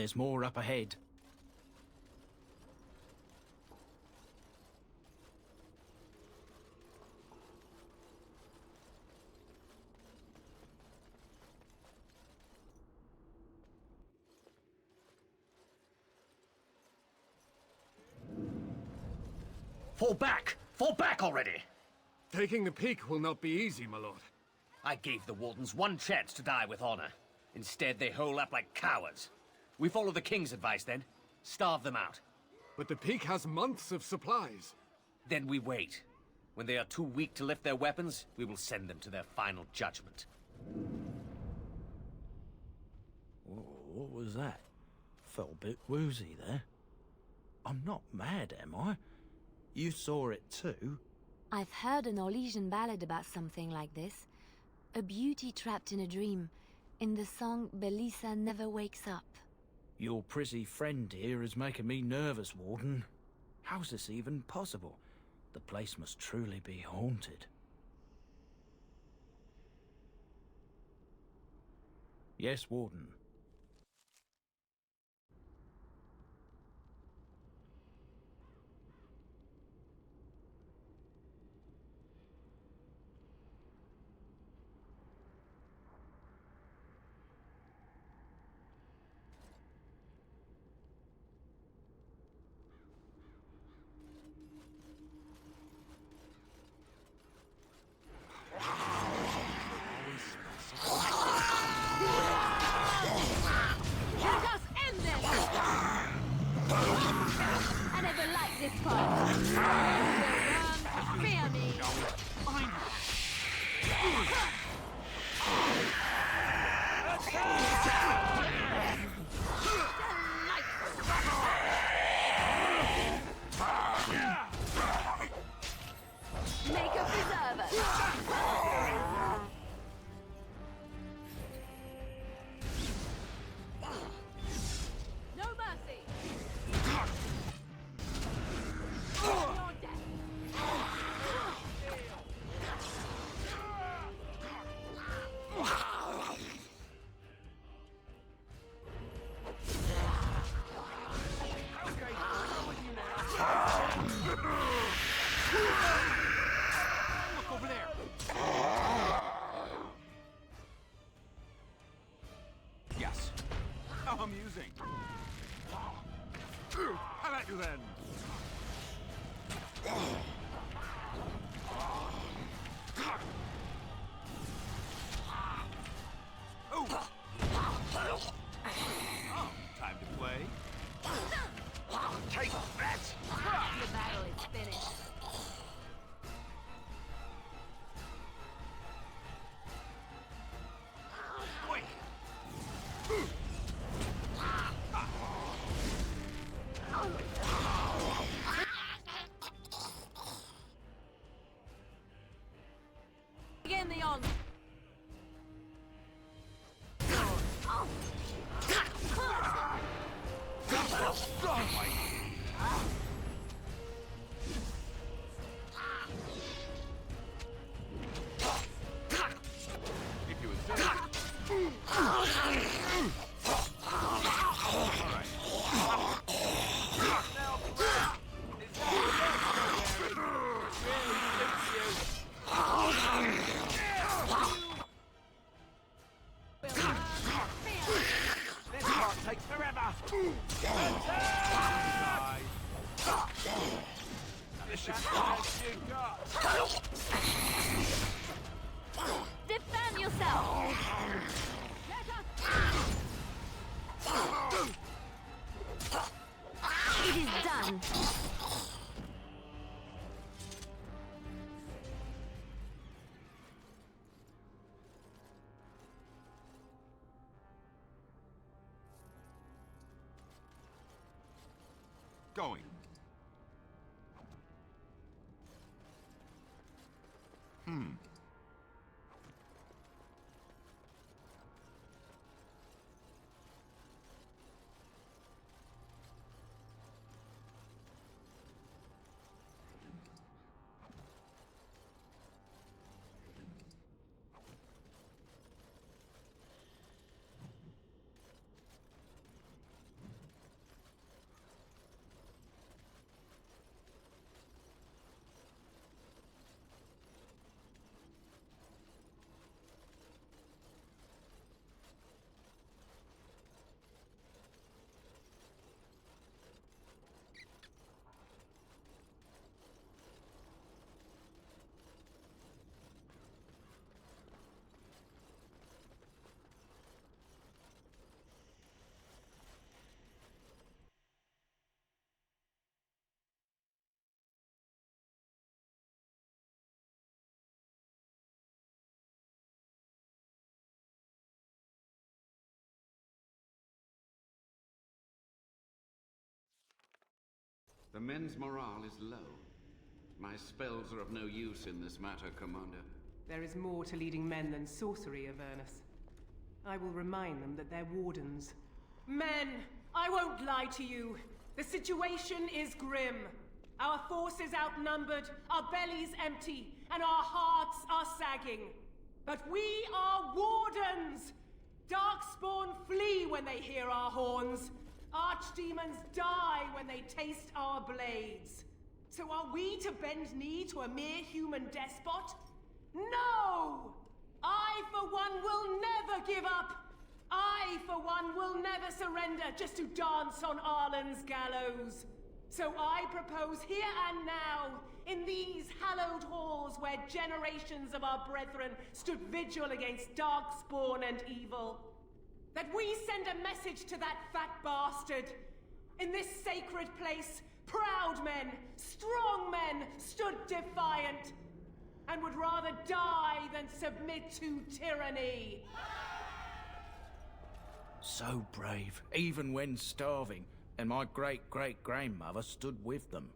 There's more up ahead. Fall back! Fall back already! Taking the peak will not be easy, my lord. I gave the Wardens one chance to die with honor. Instead, they hole up like cowards. We follow the King's advice, then. Starve them out. But the peak has months of supplies. Then we wait. When they are too weak to lift their weapons, we will send them to their final judgment. What was that? Felt a bit woozy there. I'm not mad, am I? You saw it too? I've heard an Orlesian ballad about something like this. A beauty trapped in a dream. In the song, Belisa never wakes up. Your prissy friend here is making me nervous, Warden. How's this even possible? The place must truly be haunted. Yes, Warden. Let us end this! I never liked this part. Fear me! Make a preserver! No mercy! Your death! Look over there! Yes. How amusing. How about you then? Oh! Oh, time to play. Take that! The battle is finished. Quick! Begin the on. If you insist. All right. Now, Brad, is that really this part takes forever. This is best you got. Defend yourself! It is done. Going. The men's morale is low. My spells are of no use in this matter, Commander. There is more to leading men than sorcery, Avernus. I will remind them that they're wardens. Men, I won't lie to you. The situation is grim. Our forces outnumbered, our bellies empty, and our hearts are sagging. But we are wardens! Darkspawn flee when they hear our horns. Archdemons die when they taste our blades. So are we to bend knee to a mere human despot? No! I, for one, will never give up! I, for one, will never surrender just to dance on Arlen's gallows. So I propose here and now, in these hallowed halls where generations of our brethren stood vigil against darkspawn and evil, that we send a message to that fat bastard. In this sacred place, proud men, strong men stood defiant, and would rather die than submit to tyranny. So brave, even when starving, and my great-great-grandmother stood with them.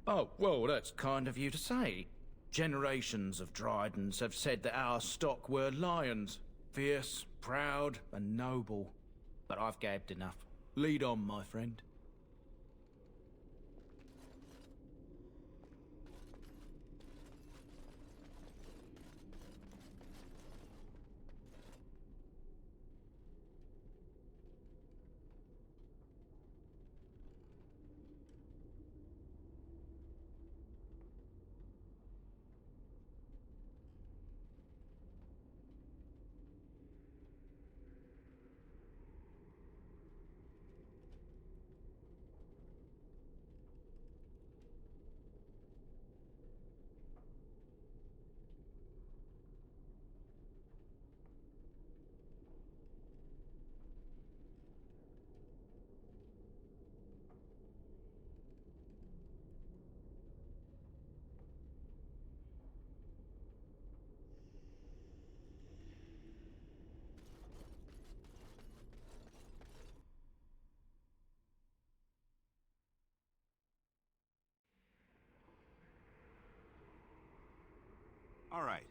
Oh, well, that's kind of you to say. Generations of Dryadens have said that our stock were lions, fierce, proud, and noble. But I've gabbed enough. Lead on, my friend. All right.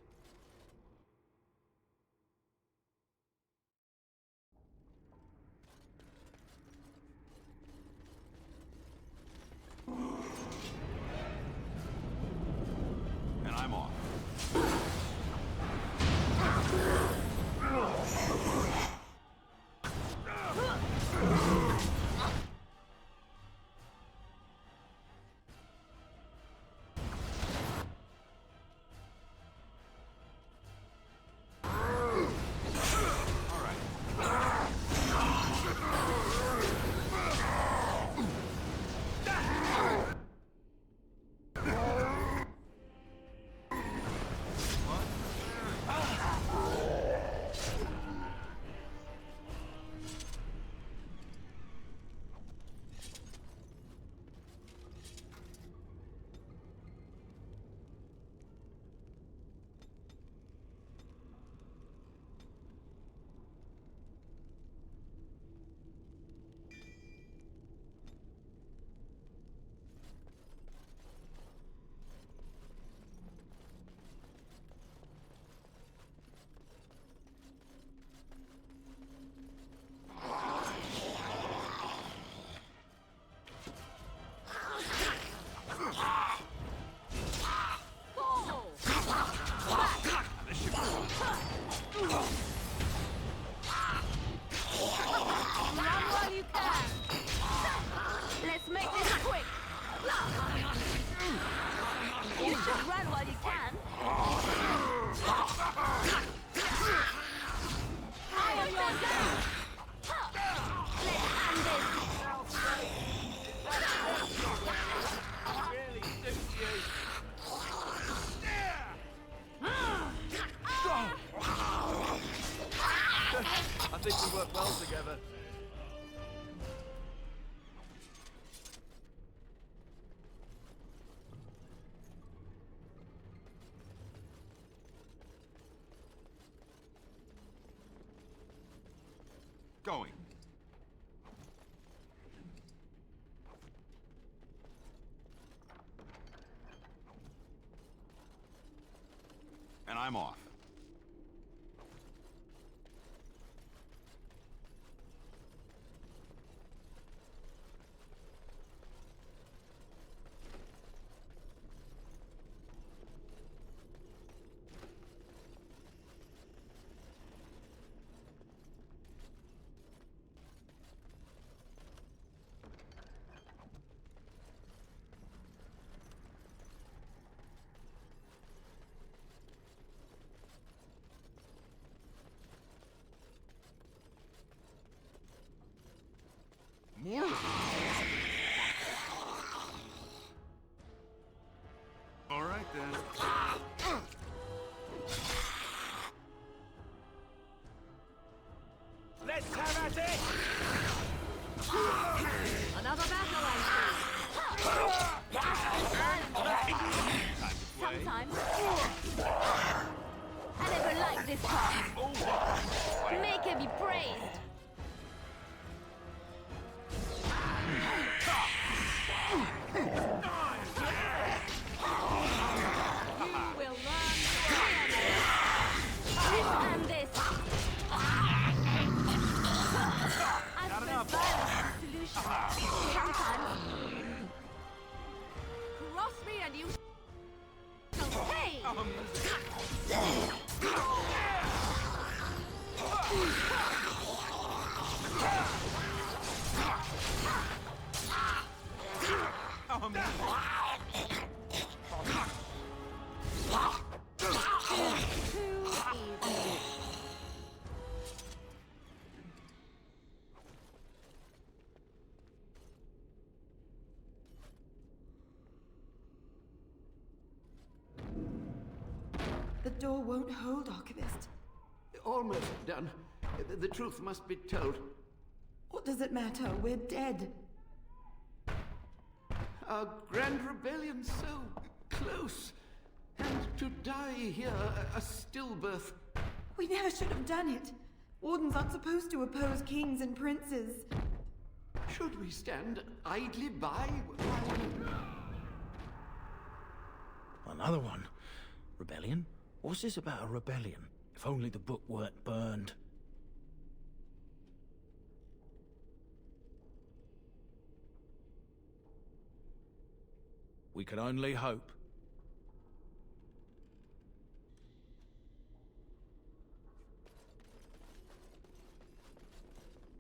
And I'm off. Really suits you. I think we work well together. Going. And I'm off. More of them. All right, then. Let's have at it! Another battle, I see. Sometimes. I never liked this part. Make her be praised. Cross me and you shall pay! The door won't hold, Archivist. Almost done. The truth must be told. What does it matter? We're dead. Our grand rebellion so close. And to die here, a stillbirth. We never should have done it. Wardens aren't supposed to oppose kings and princes. Should we stand idly by while... Another one. Rebellion? What's this about a rebellion? If only the book weren't burned. We can only hope.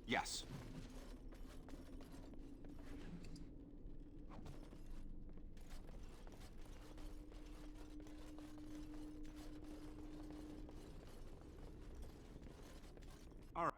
Yes. All right.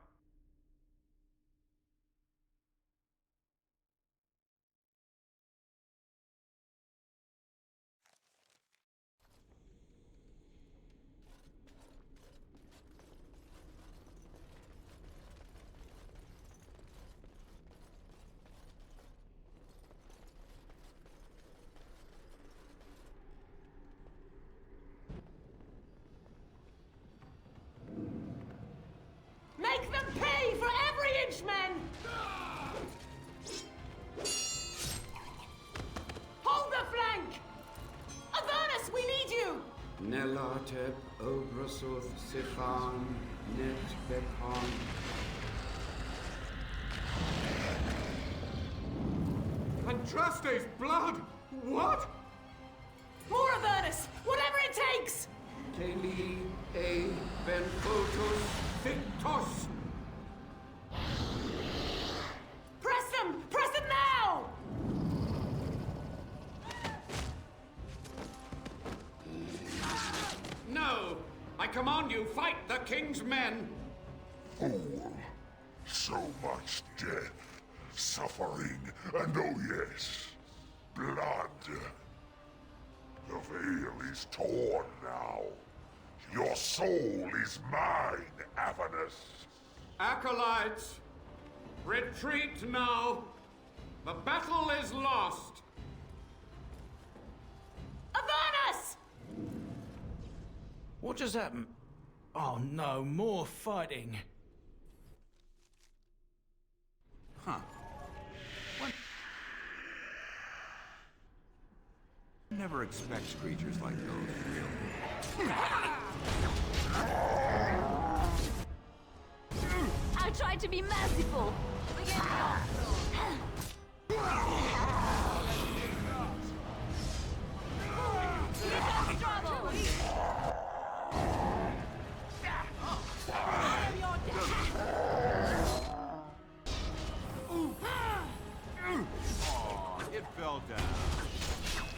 Make them pay for every inch, men! Hold the flank! Avernus, we need you! Nelateb, Obrasoth, Sifan, Net, Bekon. Andraste's blood! What? More Avernus! Whatever it takes! Teli, E, Benfotos, Victos! Press them! Press them now! No! I command you, fight the king's men! Fool. So much death, suffering, and oh yes, blood. The veil is torn now. Your soul is mine, Avernus. Acolytes, retreat now. The battle is lost. Avernus! What just happened? Oh no, more fighting. Huh. What? Never expects creatures like those, really. I'll try to be merciful. Begin the onslaught. Here comes trouble. It fell down.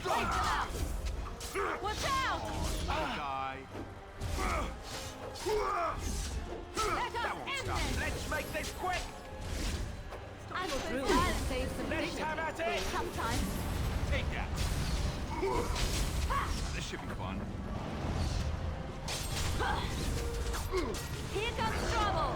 Take them out. Watch out! I'll die. Let us end this. Let's make this quick! I suppose violence saves some Let's dignity. have at it. Sometimes. Take that! This should be fun. Here comes trouble.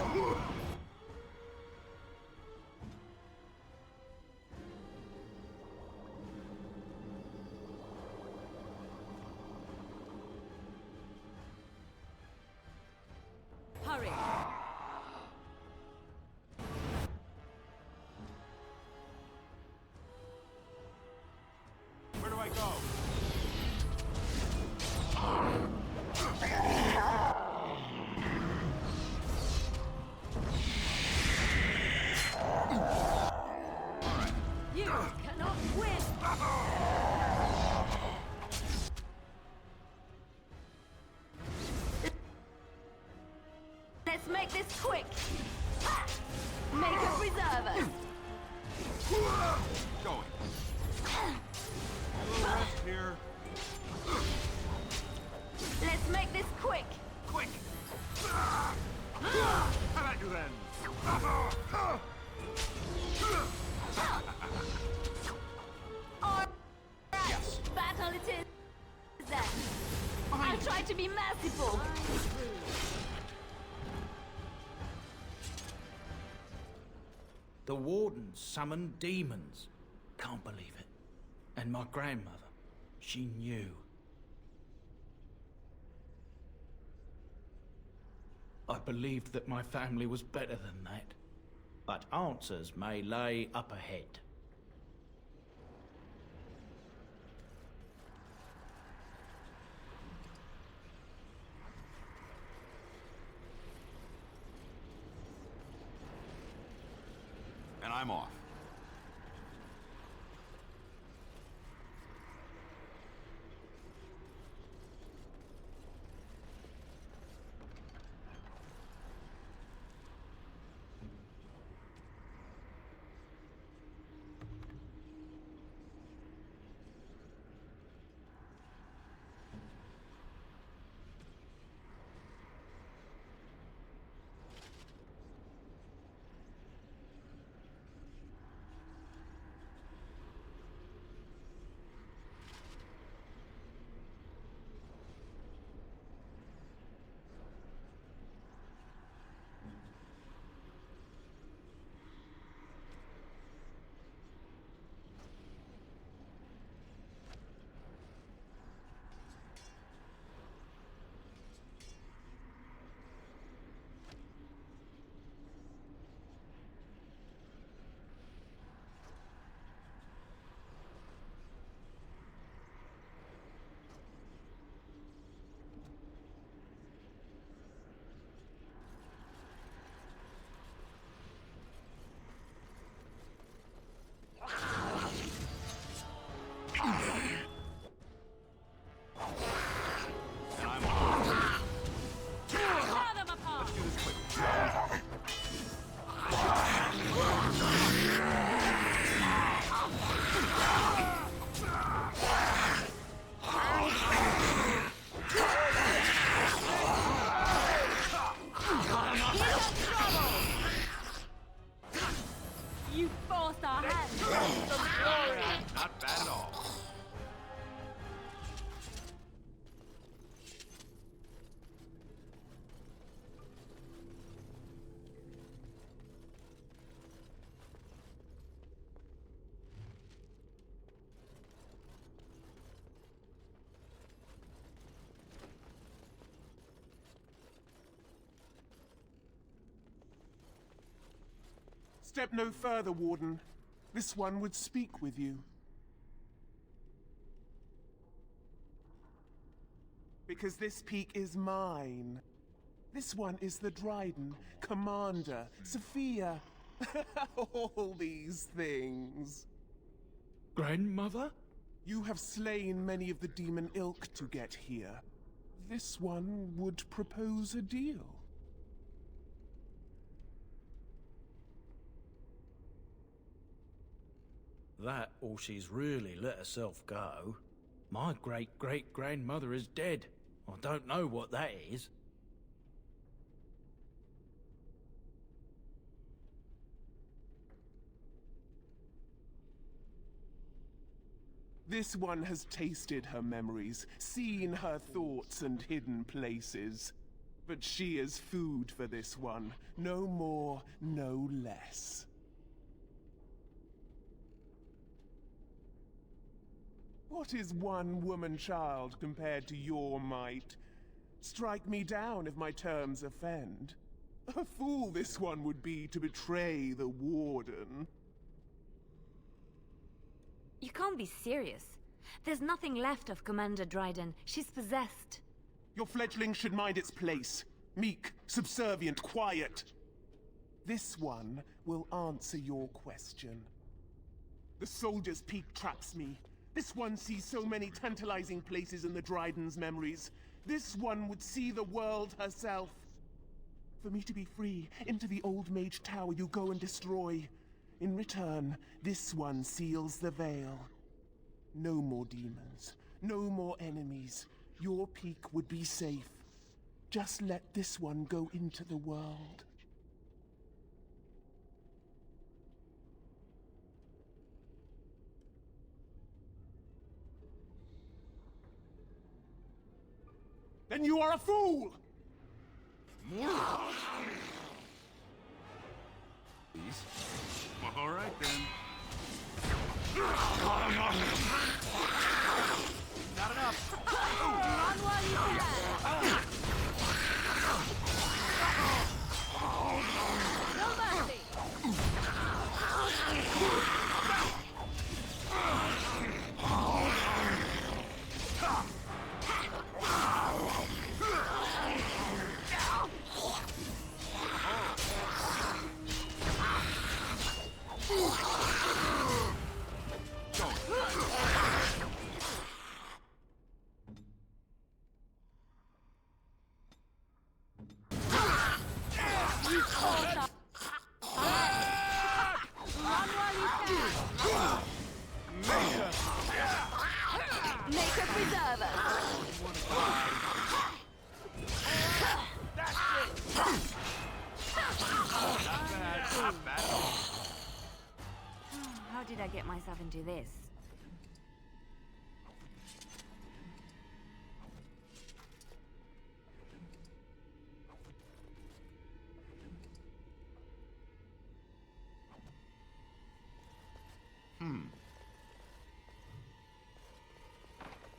Hurry. Where do I go? You cannot win. Let's make this quick. Ha! Make a preserve us. Going. A little rest here. Let's make this quick. Quick! How about you then? All right. Yes. Battle it is then. I'll try to be merciful. The wardens summoned demons. Can't believe it. And my grandmother, she knew. I believed that my family was better than that. But answers may lay up ahead. And I'm off. You forced our hand. Not bad at all. Step no further, Warden. This one would speak with you. Because this peak is mine. This one is the Dryden, Commander, Sophia. All these things. Grandmother? You have slain many of the demon ilk to get here. This one would propose a deal. That or she's really let herself go. My great-great-grandmother is dead. I don't know what that is. This one has tasted her memories, seen her thoughts and hidden places. But she is food for this one. No more, no less. What is one woman-child compared to your might? Strike me down if my terms offend. A fool this one would be to betray the Warden. You can't be serious. There's nothing left of Commander Dryden. She's possessed. Your fledgling should mind its place. Meek, subservient, quiet. This one will answer your question. The Soldier's Peak traps me. This one sees so many tantalizing places in the Dryden's memories. This one would see the world herself. For me to be free, into the Old Mage Tower you go and destroy. In return, this one seals the veil. No more demons, no more enemies. Your peak would be safe. Just let this one go into the world. Then you are a fool! Please. All right, then. Not enough. Run while you can! No mercy! Make a preserver. Not bad at all. How did I get myself into this?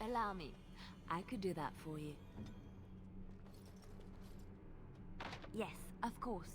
Allow me. I could do that for you. Yes, of course.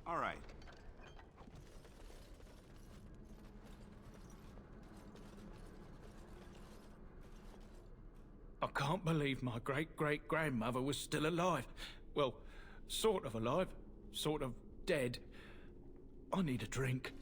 All right. I can't believe my great-great-grandmother was still alive. Well, sort of alive, sort of dead. I need a drink.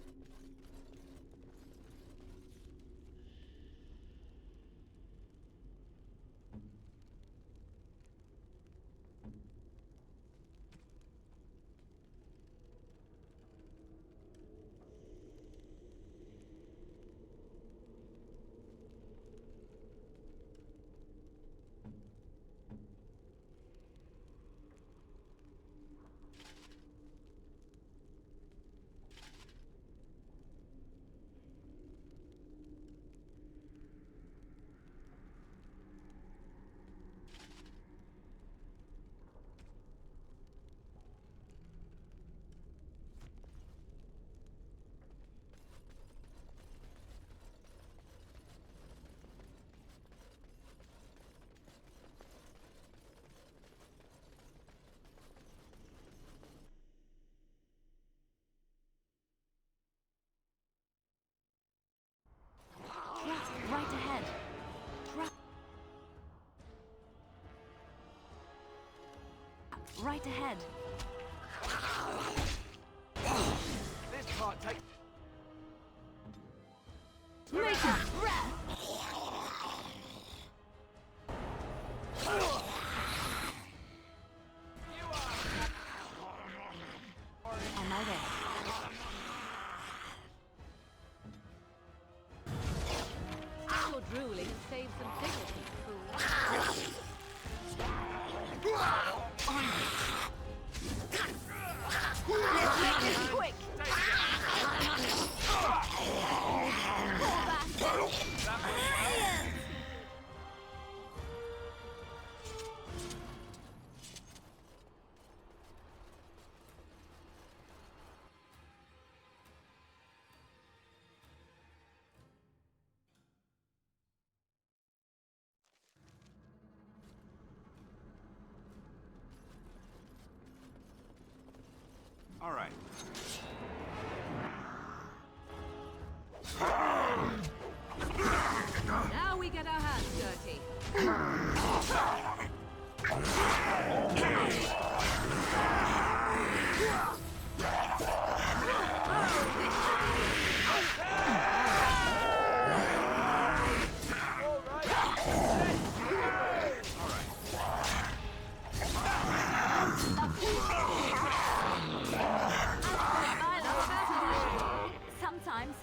right ahead. This part takes... Maker! On my way. Your drooling saves some dignity, fool. Let's make this quick! All right. Now we get our hands dirty. Sometimes.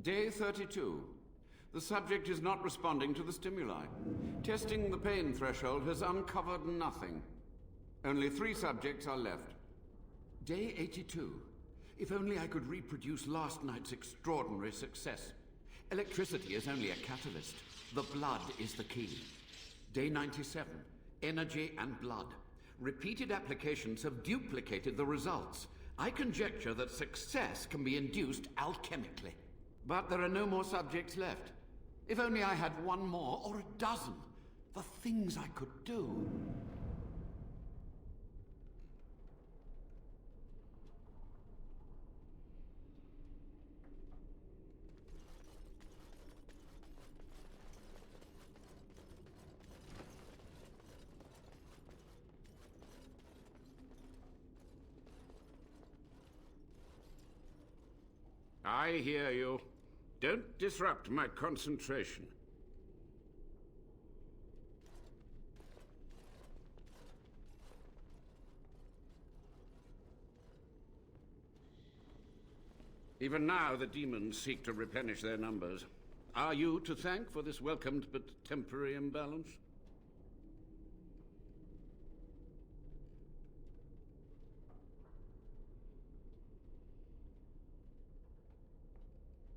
Day 32. The subject is not responding to the stimuli. Testing the pain threshold has uncovered nothing. Only 3 subjects are left. Day 82. If only I could reproduce last night's extraordinary success. Electricity is only a catalyst. The blood is the key. Day 97. Energy and blood. Repeated applications have duplicated the results. I conjecture that success can be induced alchemically. But there are no more subjects left. If only I had 1 more, or a dozen. The things I could do. I hear you. Don't disrupt my concentration. Even now, the demons seek to replenish their numbers. Are you to thank for this welcomed but temporary imbalance?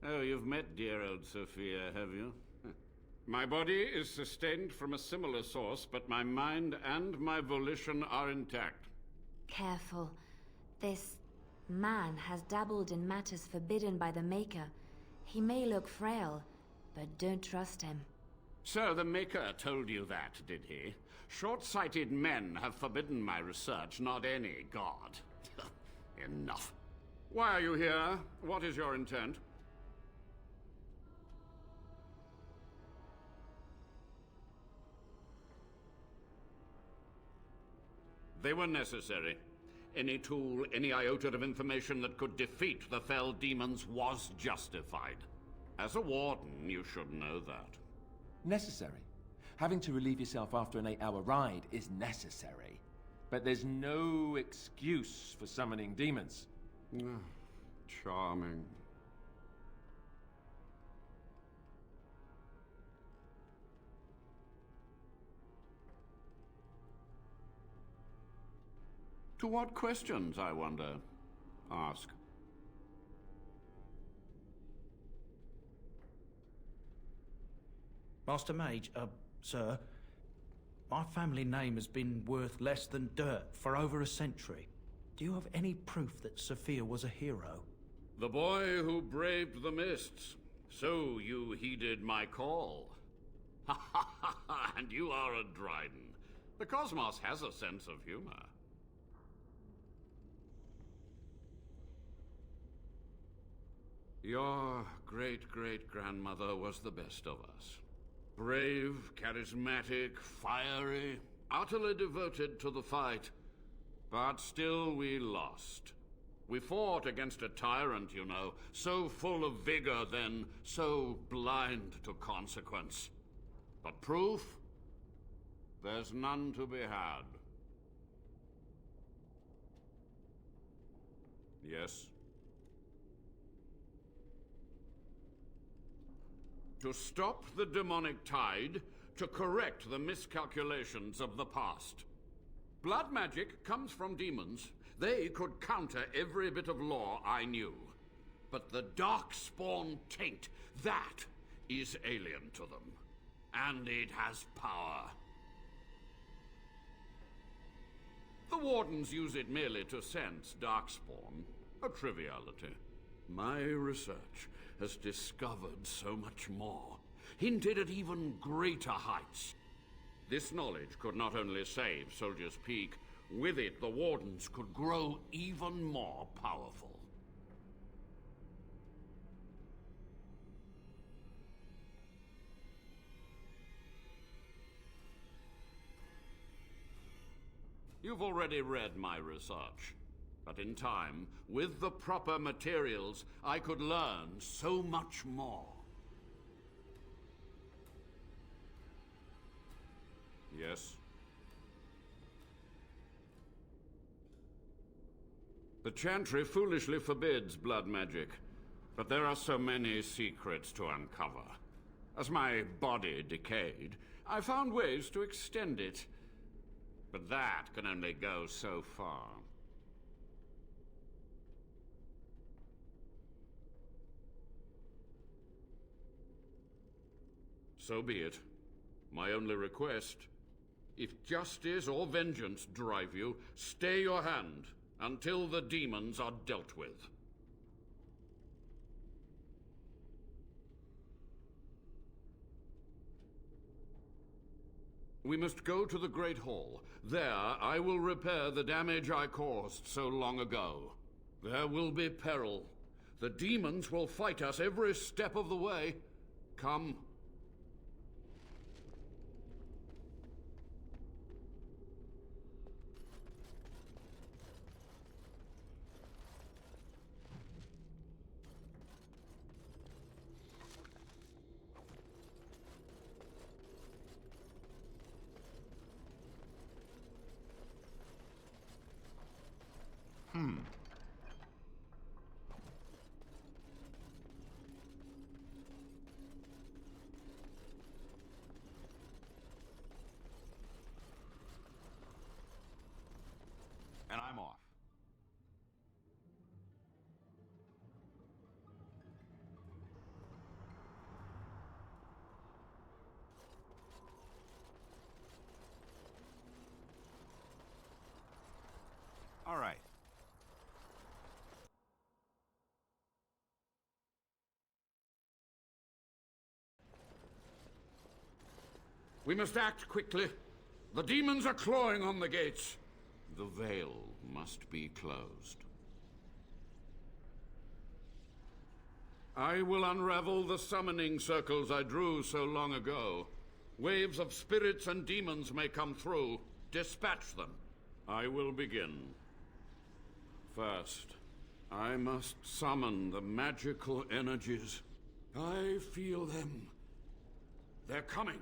Oh, you've met dear old Sophia, have you? My body is sustained from a similar source, but my mind and my volition are intact. Careful. This man has dabbled in matters forbidden by the Maker. He may look frail, but don't trust him. So the Maker told you that, did he? Short-sighted men have forbidden my research, not any god. Enough. Why are you here? What is your intent? They were necessary. Any tool, any iota of information that could defeat the fell demons was justified. As a warden, you should know that. Necessary. Having to relieve yourself after an 8-hour ride is necessary. But there's no excuse for summoning demons. Charming. what questions, I wonder? Ask. Master Mage, sir, my family name has been worth less than dirt for over a century. Do you have any proof that Sophia was a hero? The boy who braved the mists. So you heeded my call. Ha ha ha ha, and you are a Dryden. The cosmos has a sense of humor. Your great-great-grandmother was the best of us. Brave, charismatic, fiery, utterly devoted to the fight. But still we lost. We fought against a tyrant, you know, so full of vigor then, so blind to consequence. But proof? There's none to be had. Yes? To stop the demonic tide, to correct the miscalculations of the past. Blood magic comes from demons. They could counter every bit of law I knew. But the Darkspawn taint, that is alien to them. And it has power. The Wardens use it merely to sense Darkspawn. A triviality. My research has discovered so much more. Hinted at even greater heights. This knowledge could not only save Soldier's Peak, with it the Wardens could grow even more powerful. You've already read my research. But in time, with the proper materials, I could learn so much more. Yes? The Chantry foolishly forbids blood magic, but there are so many secrets to uncover. As my body decayed, I found ways to extend it. But that can only go so far. So be it. My only request, if justice or vengeance drive you, stay your hand until the demons are dealt with. We must go to the Great Hall. There, I will repair the damage I caused so long ago. There will be peril. The demons will fight us every step of the way. Come. And I'm off. All right. We must act quickly. The demons are clawing on the gates. The veil must be closed. I will unravel the summoning circles I drew so long ago. Waves of spirits and demons may come through. Dispatch them. I will begin. First, I must summon the magical energies. I feel them. They're coming.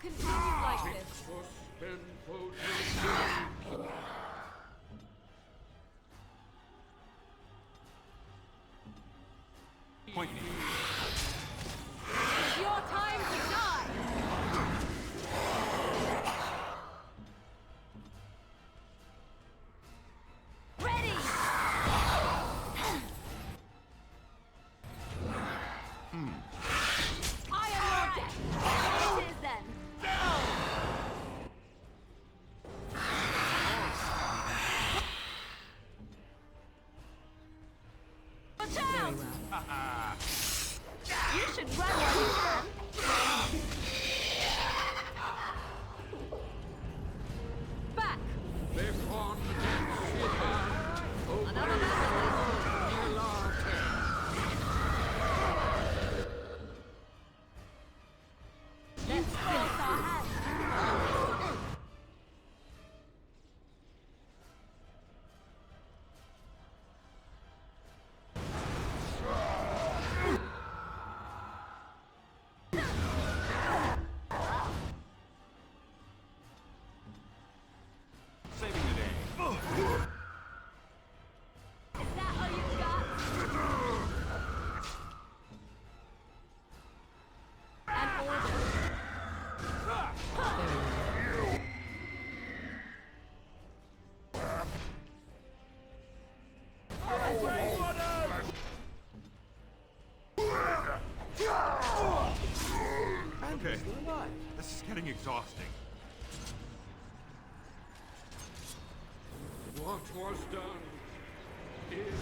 can't continue like this. Point me. It's your time to die! Ready! I am your death. It is then. Watch out! You should run while you can. Back! Another Let's finish our hands. Saving the day. Is that all you got? An order. Okay. This is getting exhausting. What was done is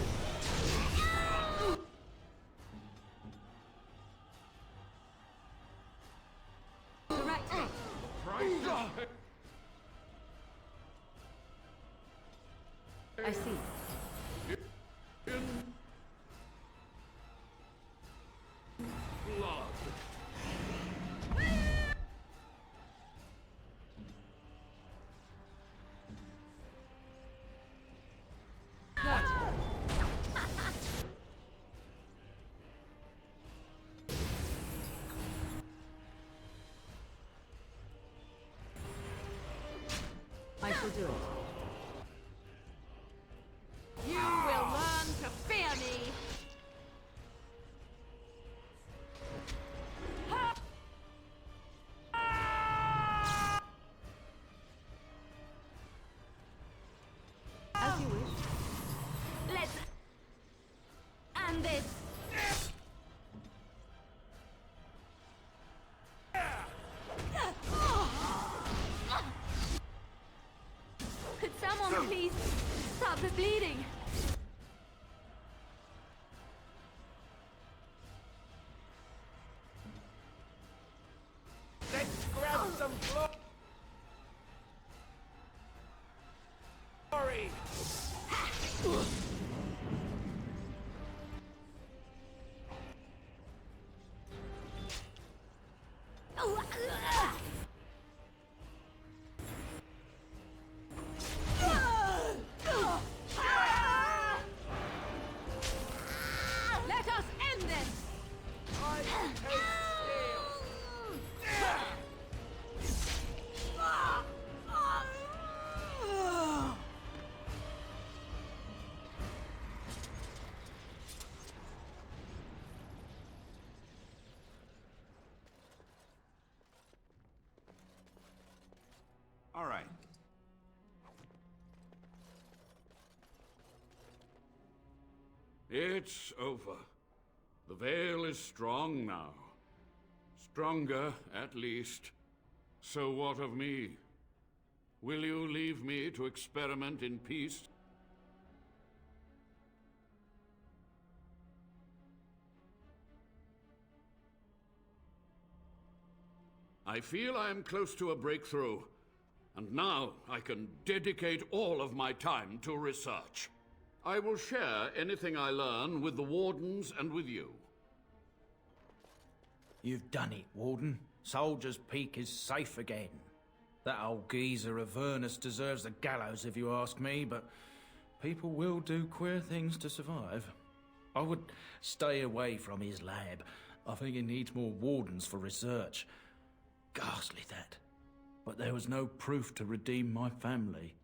Direct me. price of pay. I see. In blood. Gotcha. I shall do it. You will learn to fear me! As you wish. Let's end this. Could someone please stop the bleeding? Let's grab some glory! Let us end this! All right. It's over. The veil is strong now. Stronger, at least. So what of me? Will you leave me to experiment in peace? I feel I am close to a breakthrough, and now I can dedicate all of my time to research. I will share anything I learn with the Wardens and with you. You've done it, Warden. Soldier's Peak is safe again. That old geezer of Avernus deserves the gallows if you ask me, but people will do queer things to survive. I would stay away from his lab. I think he needs more Wardens for research. Ghastly, that. But there was no proof to redeem my family.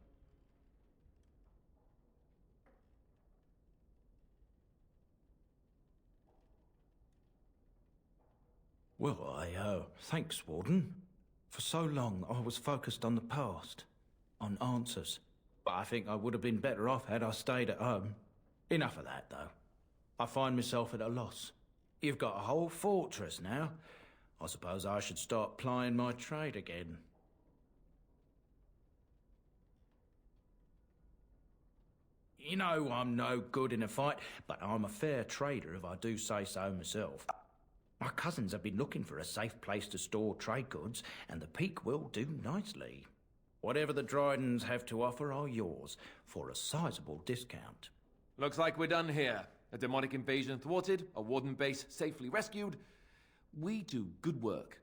Well, thanks, Warden. For so long, I was focused on the past, on answers. But I think I would have been better off had I stayed at home. Enough of that, though. I find myself at a loss. You've got a whole fortress now. I suppose I should start plying my trade again. You know I'm no good in a fight, but I'm a fair trader if I do say so myself. My cousins have been looking for a safe place to store trade goods, and the Peak will do nicely. Whatever the Drydens have to offer are yours, for a sizable discount. Looks like we're done here. A demonic invasion thwarted, a Warden base safely rescued. We do good work.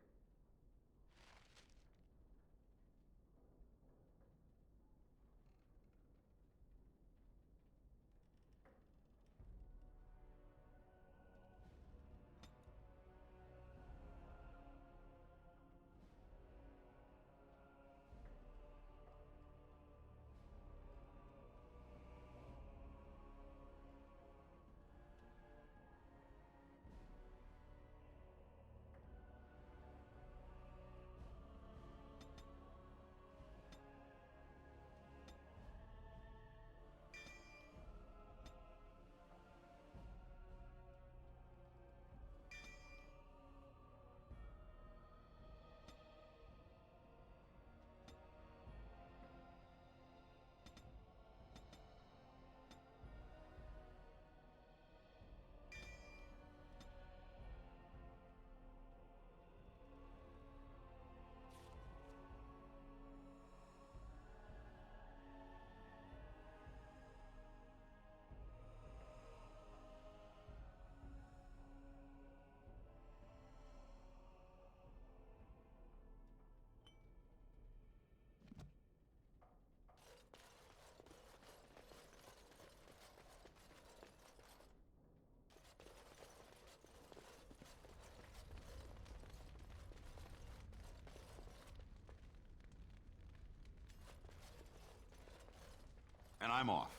And I'm off.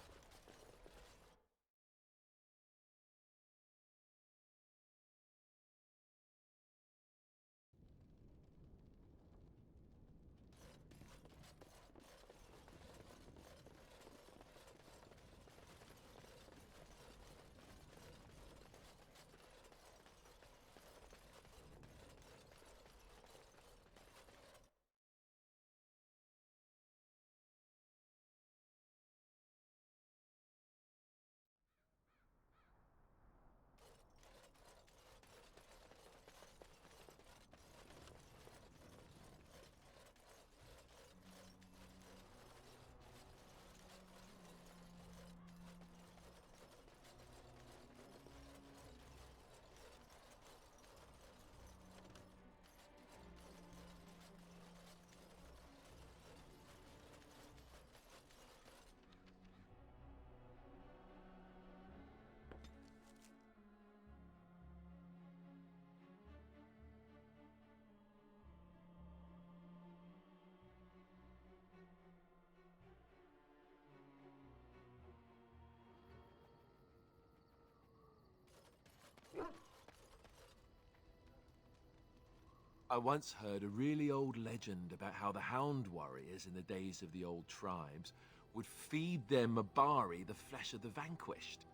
I once heard a really old legend about how the Hound warriors in the days of the old tribes would feed their Mabari the flesh of the vanquished.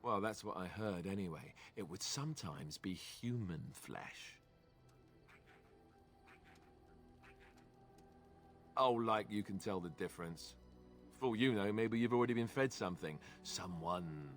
Well, that's what I heard anyway. It would sometimes be human flesh. Oh, like you can tell the difference. For all you know, maybe you've already been fed something. Someone.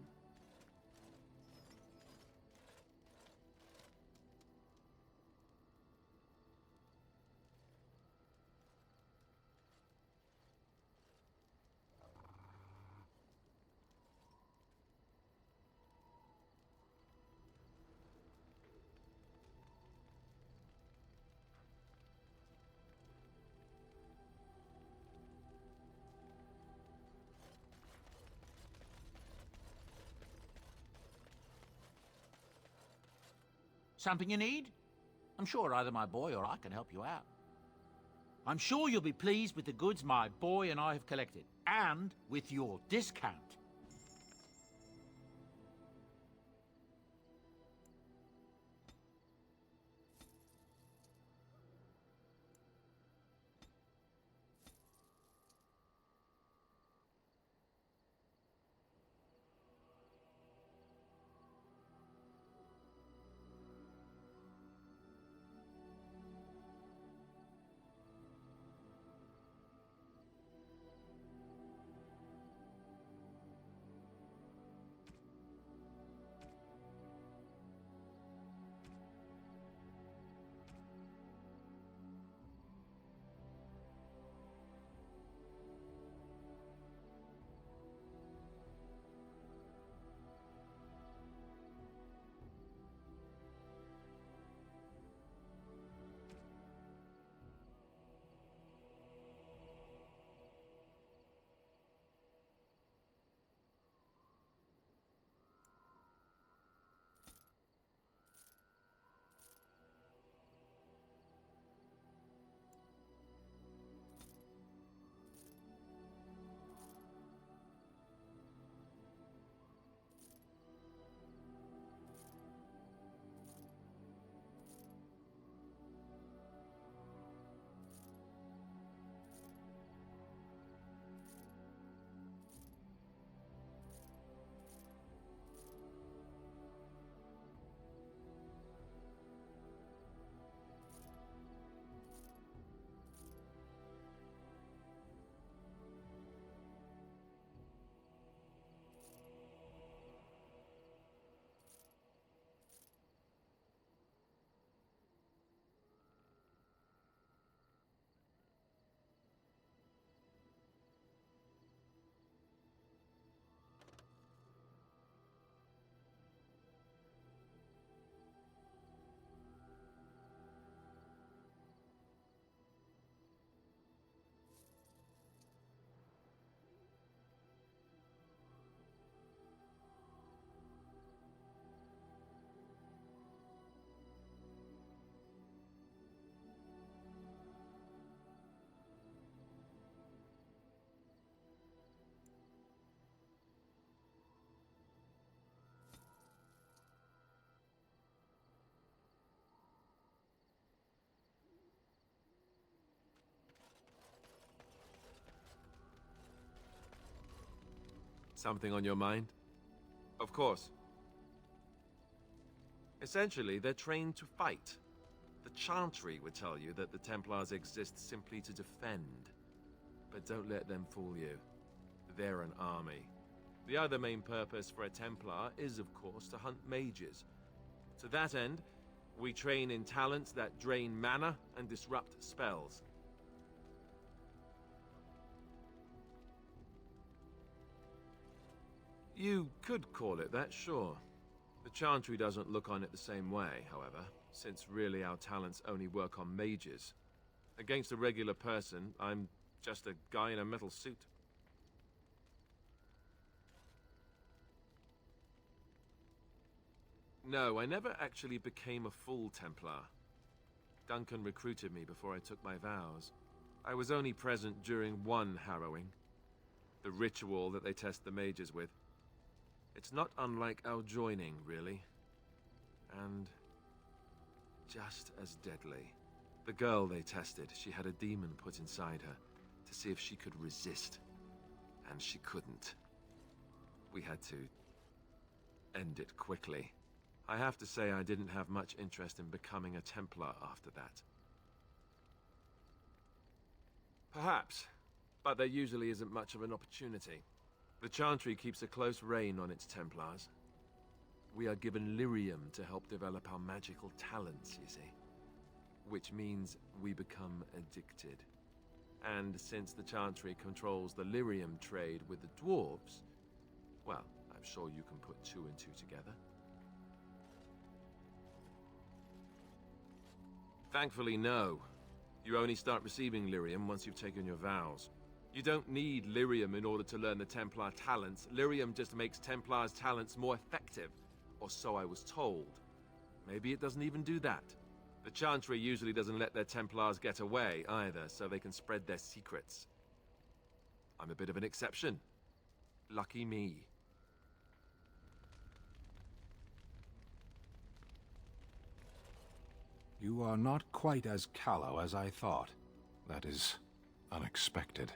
Something you need? I'm sure either my boy or I can help you out. I'm sure you'll be pleased with the goods my boy and I have collected, and with your discount. Something on your mind? Of course. Essentially, they're trained to fight. The Chantry would tell you that the Templars exist simply to defend. But don't let them fool you. They're an army. The other main purpose for a Templar is, of course, to hunt mages. To that end, we train in talents that drain mana and disrupt spells. You could call it that, sure. The Chantry doesn't look on it the same way, however, since really our talents only work on mages. Against a regular person, I'm just a guy in a metal suit. No, I never actually became a full Templar. Duncan recruited me before I took my vows. I was only present during one harrowing. The ritual that they test the mages with. It's not unlike our joining, really. And just as deadly. The girl they tested, she had a demon put inside her to see if she could resist. And she couldn't. We had to end it quickly. I have to say I didn't have much interest in becoming a Templar after that. Perhaps, but there usually isn't much of an opportunity. The Chantry keeps a close rein on its Templars. We are given lyrium to help develop our magical talents, you see. Which means we become addicted. And since the Chantry controls the lyrium trade with the dwarves, well, I'm sure you can put two and two together. Thankfully, no. You only start receiving lyrium once you've taken your vows. You don't need lyrium in order to learn the Templar talents. Lyrium just makes Templar's talents more effective. Or so I was told. Maybe it doesn't even do that. The Chantry usually doesn't let their Templars get away, either, so they can spread their secrets. I'm a bit of an exception. Lucky me. You are not quite as callow as I thought. That is unexpected.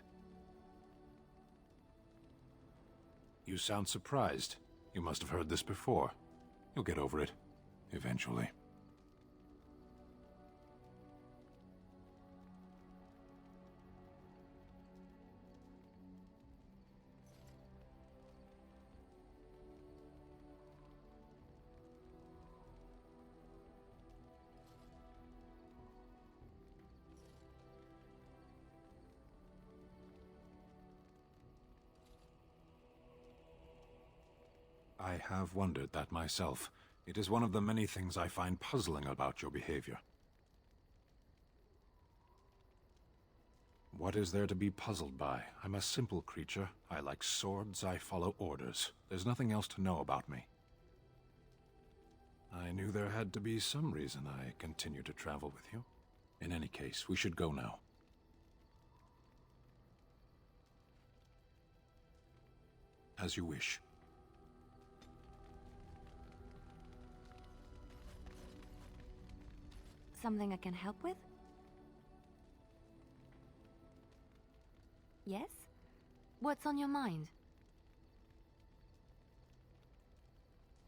You sound surprised. You must have heard this before. You'll get over it, eventually. I have wondered that myself. It is one of the many things I find puzzling about your behavior. What is there to be puzzled by? I'm a simple creature. I like swords, I follow orders. There's nothing else to know about me. I knew there had to be some reason I continued to travel with you. In any case, we should go now. As you wish. Something I can help with? Yes? What's on your mind?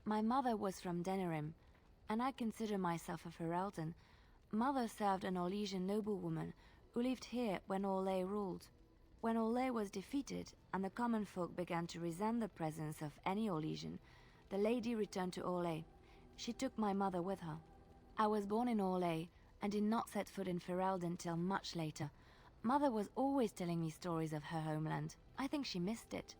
My mother was from Denerim, and I consider myself a Ferelden. Mother served an Orlesian noblewoman who lived here when Orlais ruled. When Orlais was defeated, and the common folk began to resent the presence of any Orlesian, the lady returned to Orlais. She took my mother with her. I was born in Orlais, and did not set foot in Ferelden till much later. Mother was always telling me stories of her homeland. I think she missed it.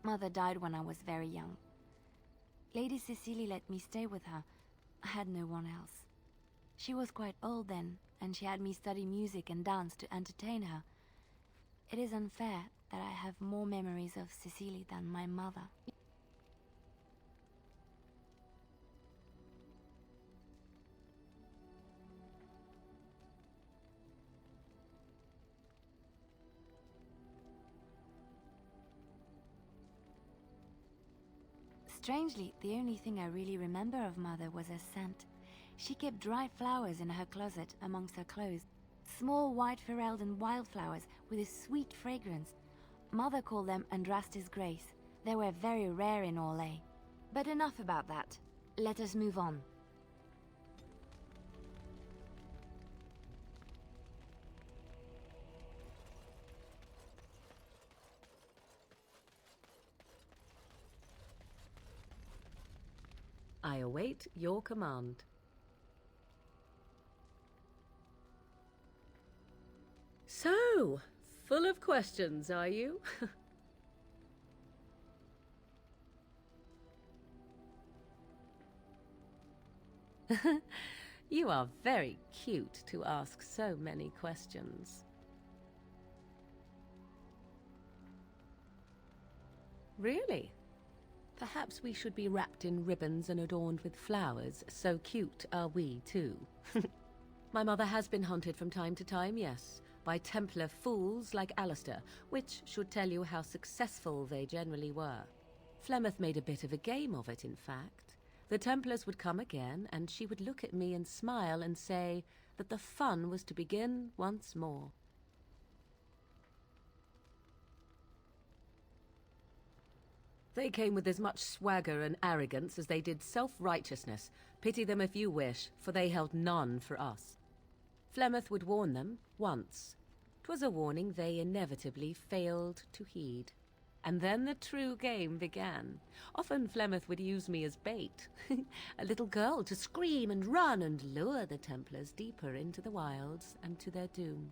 Mother died when I was very young. Lady Cecily let me stay with her. I had no one else. She was quite old then, and she had me study music and dance to entertain her. It is unfair that I have more memories of Cecily than my mother. Strangely, the only thing I really remember of Mother was her scent. She kept dry flowers in her closet amongst her clothes. Small white Ferelden wildflowers with a sweet fragrance. Mother called them Andrastis Grace. They were very rare in Orlais. But enough about that. Let us move on. I await your command. So, full of questions, are you? You are very cute to ask so many questions. Really? Perhaps we should be wrapped in ribbons and adorned with flowers. So cute are we, too. My mother has been hunted from time to time, yes, by Templar fools like Alistair, which should tell you how successful they generally were. Flemeth made a bit of a game of it, in fact. The Templars would come again, and she would look at me and smile and say that the fun was to begin once more. They came with as much swagger and arrogance as they did self-righteousness. Pity them if you wish, for they held none for us. Flemeth would warn them, once. 'Twas a warning they inevitably failed to heed. And then the true game began. Often Flemeth would use me as bait. A little girl to scream and run and lure the Templars deeper into the wilds and to their doom.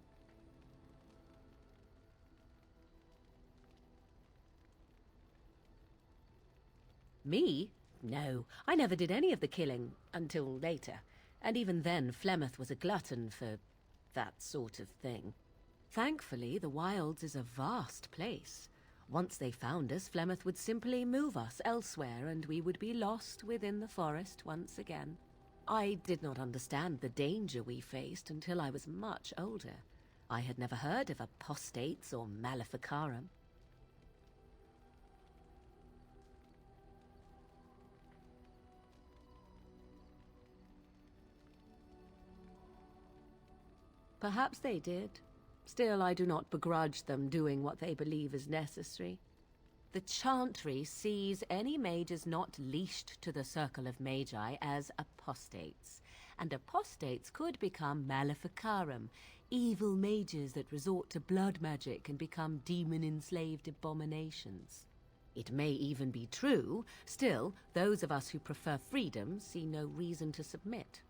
Me? No, I never did any of the killing, until later. And even then, Flemeth was a glutton for that sort of thing. Thankfully, the Wilds is a vast place. Once they found us, Flemeth would simply move us elsewhere, and we would be lost within the forest once again. I did not understand the danger we faced until I was much older. I had never heard of apostates or maleficarum. Perhaps they did. Still, I do not begrudge them doing what they believe is necessary. The Chantry sees any mages not leashed to the Circle of Magi as apostates, and apostates could become maleficarum, evil mages that resort to blood magic and become demon-enslaved abominations. It may even be true. Still, those of us who prefer freedom see no reason to submit.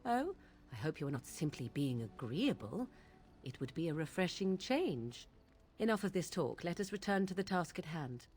Oh, I hope you are not simply being agreeable. It would be a refreshing change. Enough of this talk. Let us return to the task at hand.